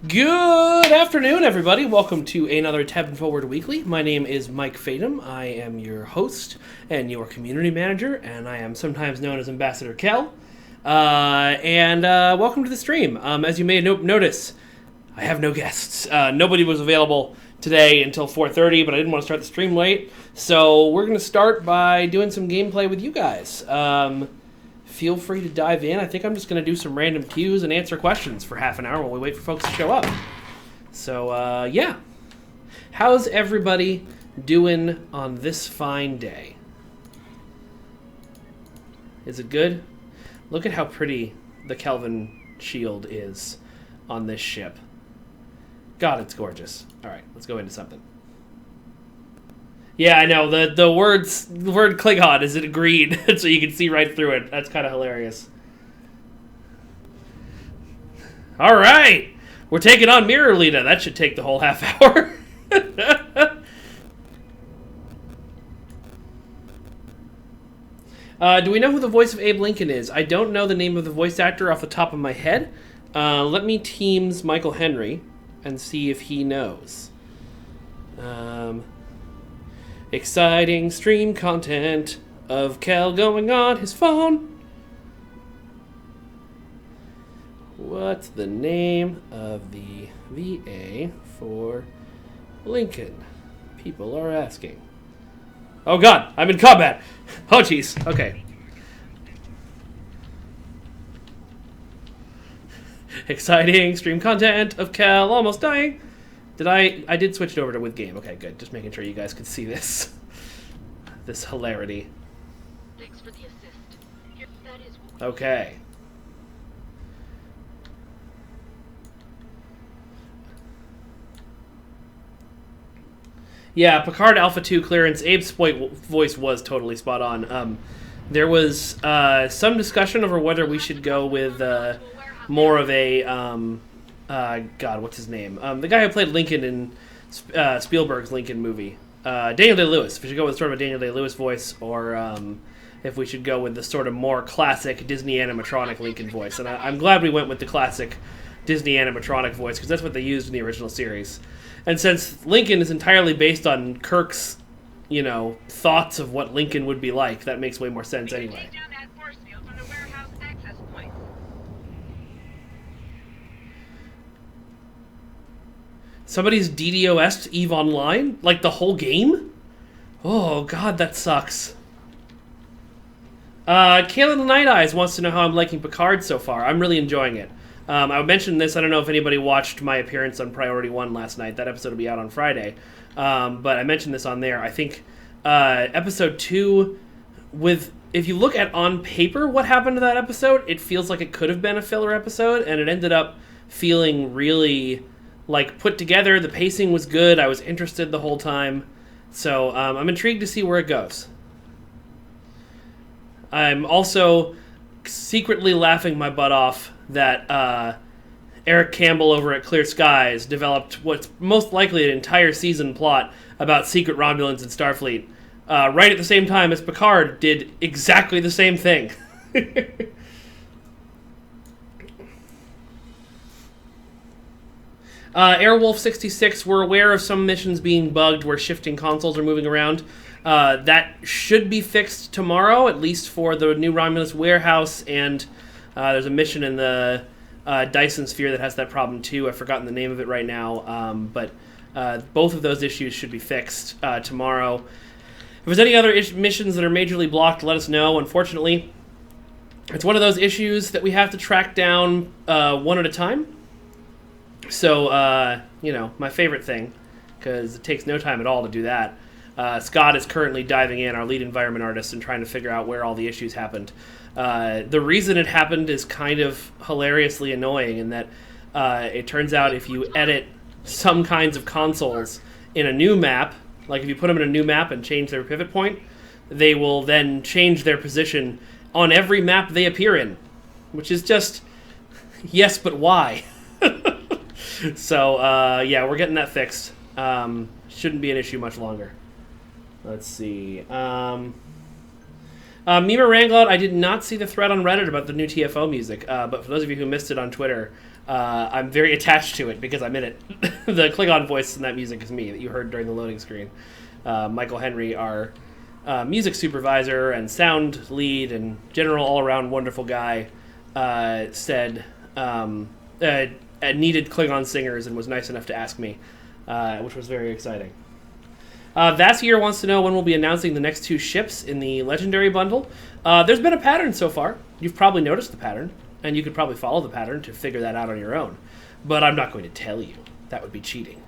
Good afternoon, everybody. Welcome to another Tab Forward Weekly. My name is Mike Fadum. I am your host and your community manager, and I am sometimes known as Ambassador Kel. Welcome to the stream. As you may notice, I have no guests. Nobody was available today until 4:30, but I didn't want to start the stream late, so we're going to start by doing some gameplay with you guys. Feel free to dive in. I think I'm just going to do some random cues and answer questions for half an hour while we wait for folks to show up. So, yeah. How's everybody doing on this fine day? Is it good? Look at how pretty the Kelvin shield is on this ship. God, it's gorgeous. All right, let's go into something. Yeah, I know. The word Klingon is in green, so you can see right through it. That's kind of hilarious. All right. We're taking on Mirror Lita. That should take the whole half hour. Do we know who the voice of Abe Lincoln is? I don't know the name of the voice actor off the top of my head. Let me Teams Michael Henry and see if he knows. Exciting stream content of Kel going on his phone. What's the name of the VA for Lincoln? People are asking. Oh God, I'm in combat. Oh jeez, okay. Exciting stream content of Kel almost dying. I did switch it over to with game. Okay, good. Just making sure you guys could see this. This hilarity. Thanks for the assist. That is okay. Yeah, Picard Alpha 2 clearance. Abe's voice was totally spot on. There was some discussion over whether we should go with more of a... God, what's his name? The guy who played Lincoln in Spielberg's Lincoln movie. Daniel Day-Lewis. If we should go with sort of a Daniel Day-Lewis voice, or if we should go with the sort of more classic Disney animatronic Lincoln voice. And I'm glad we went with the classic Disney animatronic voice, because that's what they used in the original series. And since Lincoln is entirely based on Kirk's, thoughts of what Lincoln would be like, that makes way more sense anyway. Somebody's DDoS'd EVE Online? Like the whole game? Oh, God, that sucks. Kayla the Night Eyes wants to know how I'm liking Picard so far. I'm really enjoying it. I mentioned this, I don't know if anybody watched my appearance on Priority 1 last night. That episode will be out on Friday. But I mentioned this on there. I think episode 2, if you look at on paper what happened to that episode, it feels like it could have been a filler episode, and it ended up feeling really... put together. The pacing was good. I was interested the whole time. So I'm intrigued to see where it goes. I'm also secretly laughing my butt off that Eric Campbell over at Clear Skies developed what's most likely an entire season plot about secret Romulans in Starfleet right at the same time as Picard did exactly the same thing. Airwolf 66, we're aware of some missions being bugged where shifting consoles are moving around. That should be fixed tomorrow, at least for the new Romulus warehouse, and there's a mission in the Dyson Sphere that has that problem too. I've forgotten the name of it right now, but both of those issues should be fixed tomorrow. If there's any other missions that are majorly blocked, let us know. Unfortunately, it's one of those issues that we have to track down one at a time. So, my favorite thing, because it takes no time at all to do that. Scott is currently diving in, our lead environment artist, and trying to figure out where all the issues happened. The reason it happened is kind of hilariously annoying in that it turns out if you edit some kinds of consoles in a new map, like if you put them in a new map and change their pivot point, they will then change their position on every map they appear in, which is just, yes, but why? So, we're getting that fixed. Shouldn't be an issue much longer. Let's see. Mima Ranglot, I did not see the thread on Reddit about the new TFO music, but for those of you who missed it on Twitter, I'm very attached to it because I'm in it. The Klingon voice in that music is me that you heard during the loading screen. Michael Henry, our music supervisor and sound lead and general all-around wonderful guy, said needed Klingon singers and was nice enough to ask me, which was very exciting. Vassier wants to know when we'll be announcing the next 2 ships in the Legendary Bundle. There's been a pattern so far. You've probably noticed the pattern, and you could probably follow the pattern to figure that out on your own. But I'm not going to tell you. That would be cheating.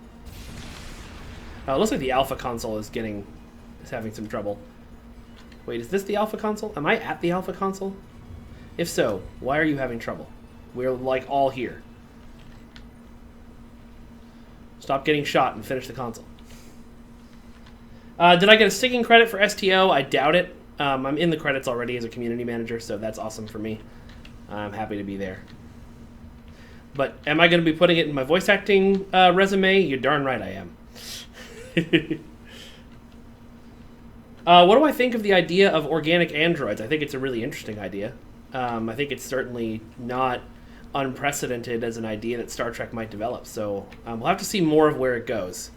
It looks like the Alpha console is having some trouble. Wait, is this the Alpha console? Am I at the Alpha console? If so, why are you having trouble? We're like all here. Stop getting shot and finish the console. Did I get a sticking credit for STO? I doubt it. I'm in the credits already as a community manager, so that's awesome for me. I'm happy to be there. But am I going to be putting it in my voice acting resume? You're darn right I am. What do I think of the idea of organic androids? I think it's a really interesting idea. I think it's certainly not unprecedented as an idea that Star Trek might develop. So we'll have to see more of where it goes.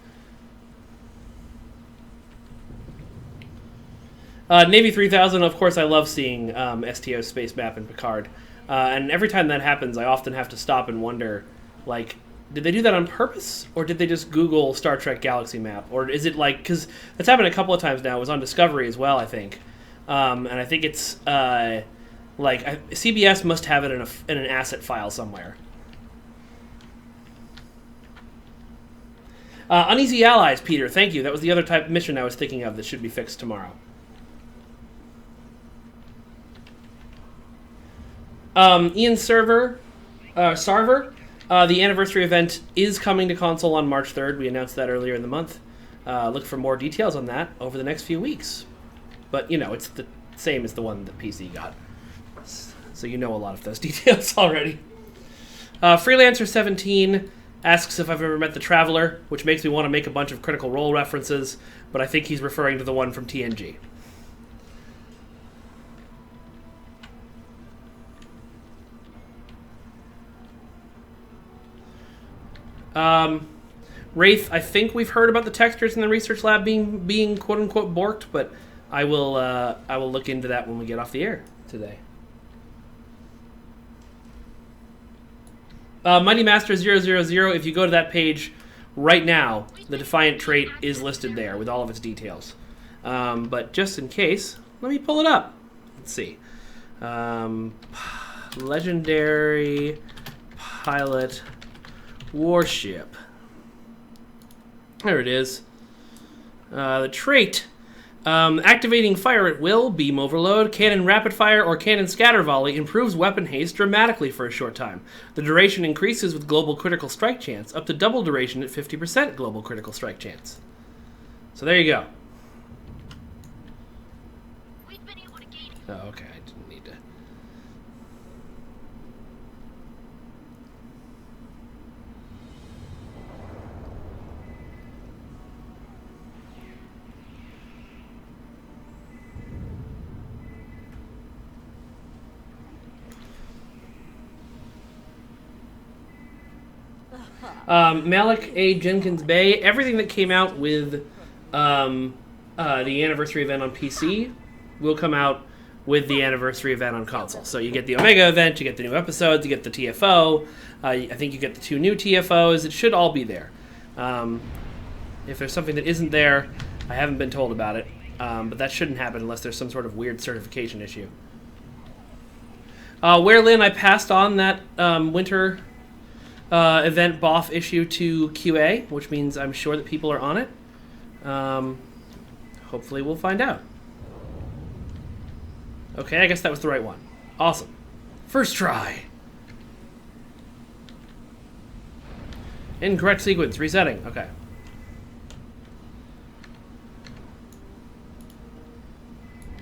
Navy 3000, of course, I love seeing STO's space map in Picard. And every time that happens, I often have to stop and wonder, like, did they do that on purpose? Or did they just Google Star Trek Galaxy Map? Or is it like, because that's happened a couple of times now. It was on Discovery as well, I think. And I think it's, CBS must have it in an asset file somewhere. Uneasy Allies, Peter, thank you. That was the other type of mission I was thinking of that should be fixed tomorrow. Ian Sarver, the anniversary event is coming to console on March 3rd. We announced that earlier in the month. Look for more details on that over the next few weeks. But, you know, it's the same as the one that PC got. So you know a lot of those details already. Freelancer17 asks if I've ever met the Traveler, which makes me want to make a bunch of Critical Role references, but I think he's referring to the one from TNG. Wraith, I think we've heard about the textures in the research lab being quote unquote borked, but I will look into that when we get off the air today. Mighty Master 000, if you go to that page right now, the Defiant trait is listed there with all of its details. But just in case, let me pull it up. Let's see. Legendary pilot warship. There it is. The trait. Activating fire at will, beam overload, cannon rapid fire, or cannon scatter volley improves weapon haste dramatically for a short time. The duration increases with global critical strike chance, up to double duration at 50% global critical strike chance. So there you go. We've been able to gain. Oh, okay. I didn't need to. Malik A. Jenkins Bay, everything that came out with the anniversary event on PC will come out with the anniversary event on console. So you get the Omega event, you get the new episodes, you get the TFO, I think you get the 2 new TFOs. It should all be there. If there's something that isn't there, I haven't been told about it, but that shouldn't happen unless there's some sort of weird certification issue. Where Lynn, I passed on that winter event BOF issue to QA, which means I'm sure that people are on it. Hopefully we'll find out. Okay, I guess that was the right one. Awesome. First try. Incorrect sequence. Resetting. Okay.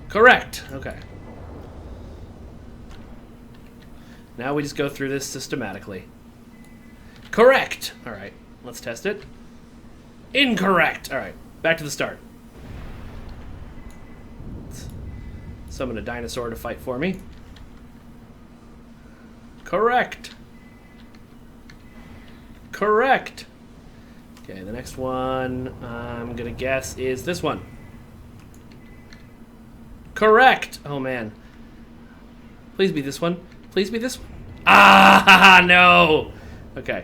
Correct. Okay. Now we just go through this systematically. Correct. All right. Let's test it. Incorrect. All right. Back to the start. Let's summon a dinosaur to fight for me. Correct. Correct. Okay, the next one I'm gonna guess is this one. Correct. Oh man. Please be this one. Please be this one. Ah, no. Okay.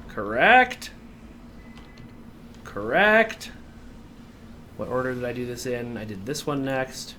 Correct. Correct. What order did I do this in? I did this one next.